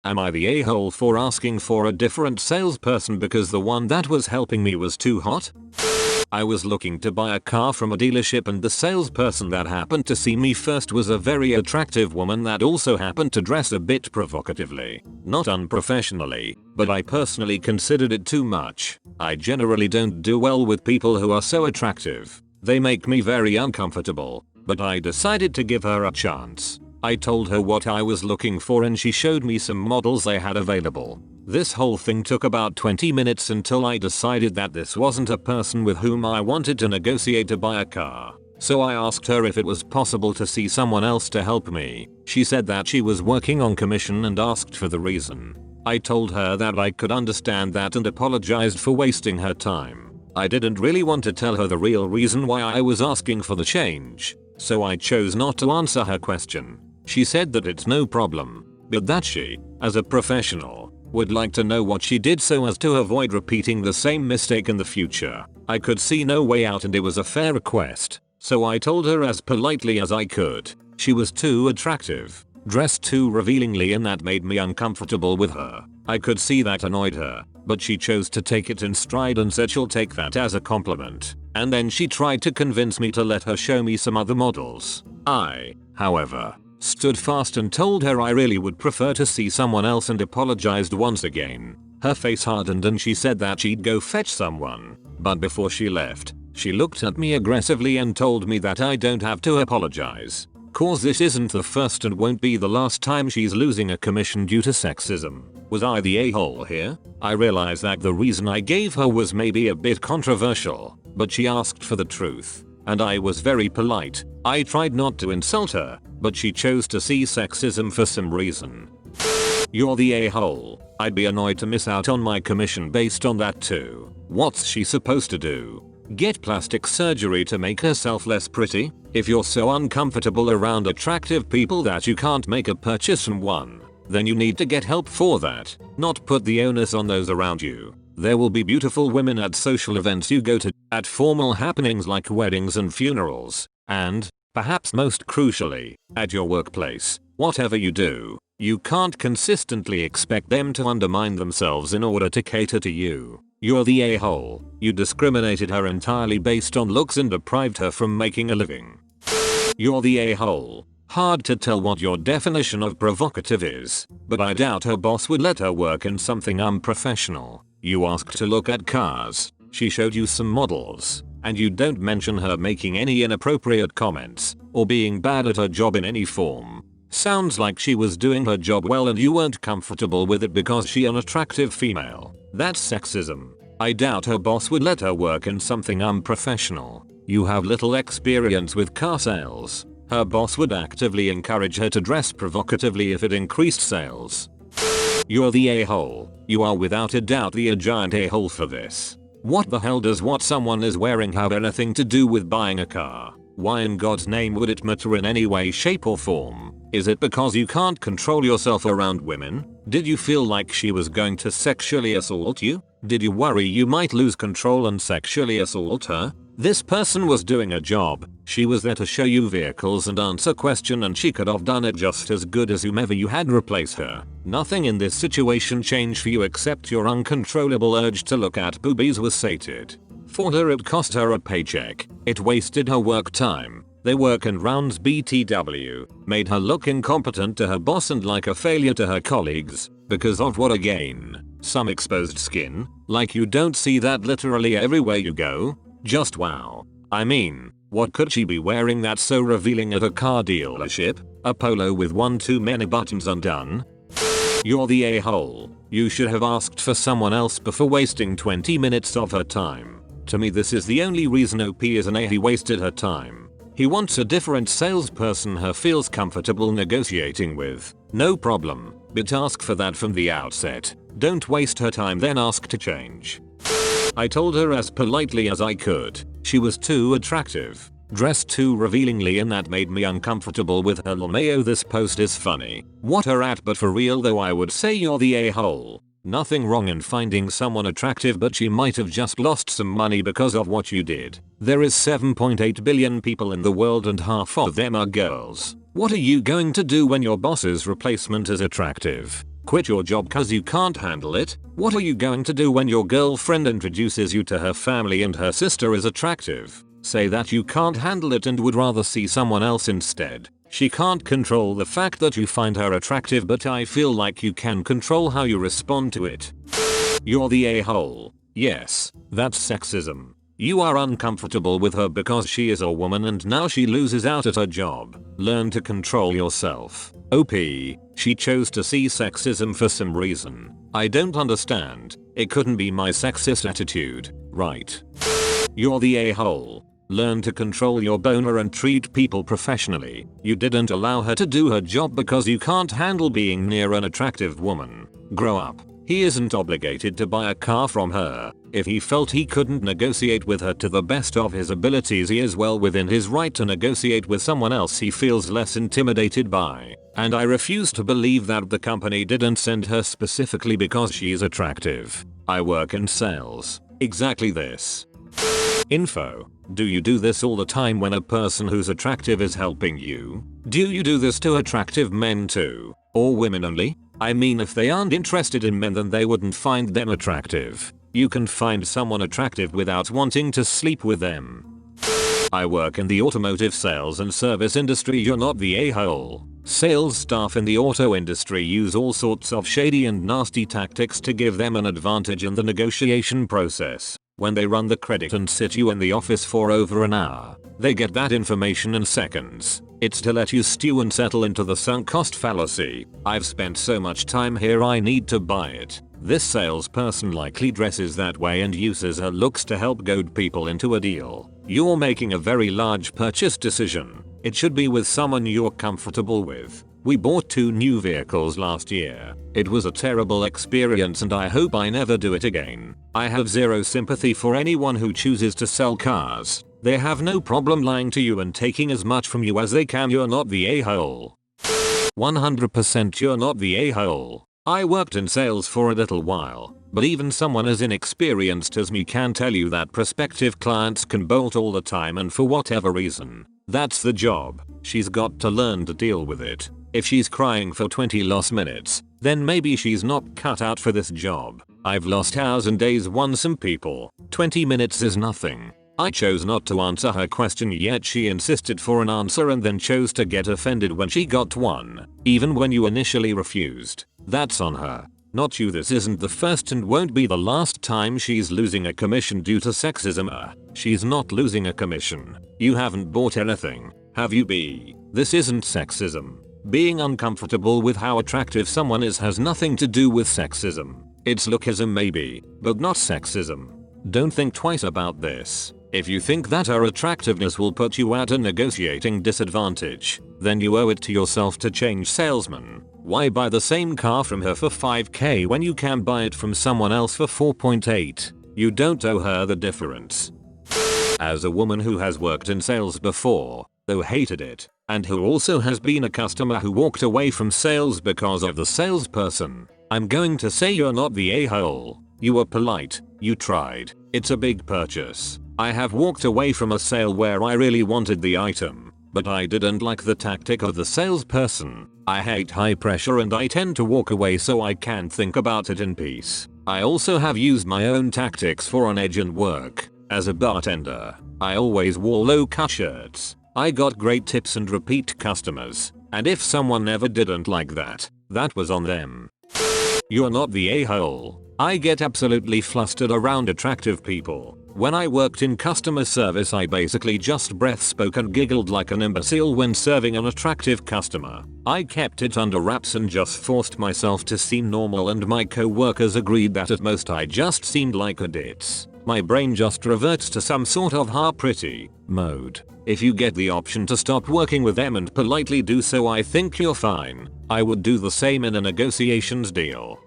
Am I the a-hole for asking for a different salesperson because the one that was helping me was too hot? I was looking to buy a car from a dealership and the salesperson that happened to see me first was a very attractive woman that also happened to dress a bit provocatively. Not unprofessionally, but I personally considered it too much. I generally don't do well with people who are so attractive. They make me very uncomfortable, but I decided to give her a chance. I told her what I was looking for and she showed me some models they had available. This whole thing took about 20 minutes until I decided that this wasn't a person with whom I wanted to negotiate to buy a car. So I asked her if it was possible to see someone else to help me. She said that she was working on commission and asked for the reason. I told her that I could understand that and apologized for wasting her time. I didn't really want to tell her the real reason why I was asking for the change, so I chose not to answer her question. She said that it's no problem, but that she, as a professional, would like to know what she did so as to avoid repeating the same mistake in the future. I could see no way out and it was a fair request, so I told her as politely as I could. She was too attractive, dressed too revealingly, and that made me uncomfortable with her. I could see that annoyed her, but she chose to take it in stride and said she'll take that as a compliment. And then she tried to convince me to let her show me some other models. I, however, stood fast and told her I really would prefer to see someone else and apologized once again. Her face hardened and she said that she'd go fetch someone, but before she left, she looked at me aggressively and told me that I don't have to apologize, cause this isn't the first and won't be the last time she's losing a commission due to sexism. Was I the a-hole here? I realized that the reason I gave her was maybe a bit controversial, but she asked for the truth, and I was very polite. I tried not to insult her, but she chose to see sexism for some reason. You're the a-hole. I'd be annoyed to miss out on my commission based on that too. What's she supposed to do? Get plastic surgery to make herself less pretty? If you're so uncomfortable around attractive people that you can't make a purchase from one, then you need to get help for that, not put the onus on those around you. There will be beautiful women at social events you go to, at formal happenings like weddings and funerals, and, perhaps most crucially, at your workplace. Whatever you do, you can't consistently expect them to undermine themselves in order to cater to you. You're the a-hole. You discriminated her entirely based on looks and deprived her from making a living. You're the a-hole. Hard to tell what your definition of provocative is, but I doubt her boss would let her work in something unprofessional. You asked to look at cars, she showed you some models, and you don't mention her making any inappropriate comments, or being bad at her job in any form. Sounds like she was doing her job well and you weren't comfortable with it because she's an attractive female. That's sexism. I doubt her boss would let her work in something unprofessional. You have little experience with car sales. Her boss would actively encourage her to dress provocatively if it increased sales. You're the a-hole. You are without a doubt the giant a-hole for this. What the hell does what someone is wearing have anything to do with buying a car? Why in God's name would it matter in any way, shape or form? Is it because you can't control yourself around women? Did you feel like she was going to sexually assault you? Did you worry you might lose control and sexually assault her? This person was doing a job. She was there to show you vehicles and answer questions, and she could have done it just as good as whomever you had replace her. Nothing in this situation changed for you except your uncontrollable urge to look at boobies was sated. For her it cost her a paycheck. It wasted her work time. They work in rounds BTW, made her look incompetent to her boss and like a failure to her colleagues. Because of what again? Some exposed skin? Like you don't see that literally everywhere you go? Just wow. I mean, what could she be wearing that's so revealing at a car dealership? A polo with one too many buttons undone? You're the a-hole. You should have asked for someone else before wasting 20 minutes of her time. To me this is the only reason OP is an A. He wasted her time. He wants a different salesperson her feels comfortable negotiating with. No problem, but ask for that from the outset. Don't waste her time then ask to change. I told her as politely as I could. She was too attractive, dressed too revealingly, and that made me uncomfortable with her. LMAO, this post is funny. What a rat, but for real though I would say you're the a-hole. Nothing wrong in finding someone attractive, but she might have just lost some money because of what you did. There is 7.8 billion people in the world and half of them are girls. What are you going to do when your boss's replacement is attractive? Quit your job cause you can't handle it? What are you going to do when your girlfriend introduces you to her family and her sister is attractive? Say that you can't handle it and would rather see someone else instead. She can't control the fact that you find her attractive, but I feel like you can control how you respond to it. You're the a-hole. Yes, that's sexism. You are uncomfortable with her because she is a woman and now she loses out at her job. Learn to control yourself. OP. She chose to see sexism for some reason. I don't understand. It couldn't be my sexist attitude, right? You're the a-hole. Learn to control your boner and treat people professionally. You didn't allow her to do her job because you can't handle being near an attractive woman. Grow up. He isn't obligated to buy a car from her. If he felt he couldn't negotiate with her to the best of his abilities, he is well within his right to negotiate with someone else he feels less intimidated by. And I refuse to believe that the company didn't send her specifically because she's attractive. I work in sales. Exactly this. Info. Do you do this all the time when a person who's attractive is helping you? Do you do this to attractive men too? Or women only? I mean, if they aren't interested in men then they wouldn't find them attractive. You can find someone attractive without wanting to sleep with them. I work in the automotive sales and service industry. You're not the a-hole. Sales staff in the auto industry use all sorts of shady and nasty tactics to give them an advantage in the negotiation process. When they run the credit and sit you in the office for over an hour, they get that information in seconds. It's to let you stew and settle into the sunk cost fallacy. I've spent so much time here, I need to buy it. This salesperson likely dresses that way and uses her looks to help goad people into a deal. You're making a very large purchase decision. It should be with someone you're comfortable with. We bought 2 new vehicles last year. It was a terrible experience and I hope I never do it again. I have zero sympathy for anyone who chooses to sell cars. They have no problem lying to you and taking as much from you as they can. You're not the a-hole. 100% you're not the a-hole. I worked in sales for a little while, but even someone as inexperienced as me can tell you that prospective clients can bolt all the time and for whatever reason. That's the job. She's got to learn to deal with it. If she's crying for 20 lost minutes, then maybe she's not cut out for this job. I've lost hours and days won some people. 20 minutes is nothing. I chose not to answer her question, yet she insisted for an answer and then chose to get offended when she got one, even when you initially refused. That's on her, not you. This isn't the first and won't be the last time she's losing a commission due to sexism. She's not losing a commission. You haven't bought anything, have you? This isn't sexism. Being uncomfortable with how attractive someone is has nothing to do with sexism. It's lookism maybe, but not sexism. Don't think twice about this. If you think that her attractiveness will put you at a negotiating disadvantage, then you owe it to yourself to change salesman. Why buy the same car from her for $5,000 when you can buy it from someone else for $4,800? You don't owe her the difference. As a woman who has worked in sales before, though hated it, and who also has been a customer who walked away from sales because of the salesperson, I'm going to say you're not the a-hole. You were polite, you tried. It's a big purchase. I have walked away from a sale where I really wanted the item, but I didn't like the tactic of the salesperson. I hate high pressure and I tend to walk away so I can think about it in peace. I also have used my own tactics for an edge and work. As a bartender, I always wore low-cut shirts. I got great tips and repeat customers, and if someone ever didn't like that, that was on them. You're not the a-hole. I get absolutely flustered around attractive people. When I worked in customer service, I basically just breath spoke and giggled like an imbecile when serving an attractive customer. I kept it under wraps and just forced myself to seem normal, and my co-workers agreed that at most I just seemed like a ditz. My brain just reverts to some sort of "ha pretty" mode. If you get the option to stop working with them and politely do so, I think you're fine. I would do the same in a negotiations deal.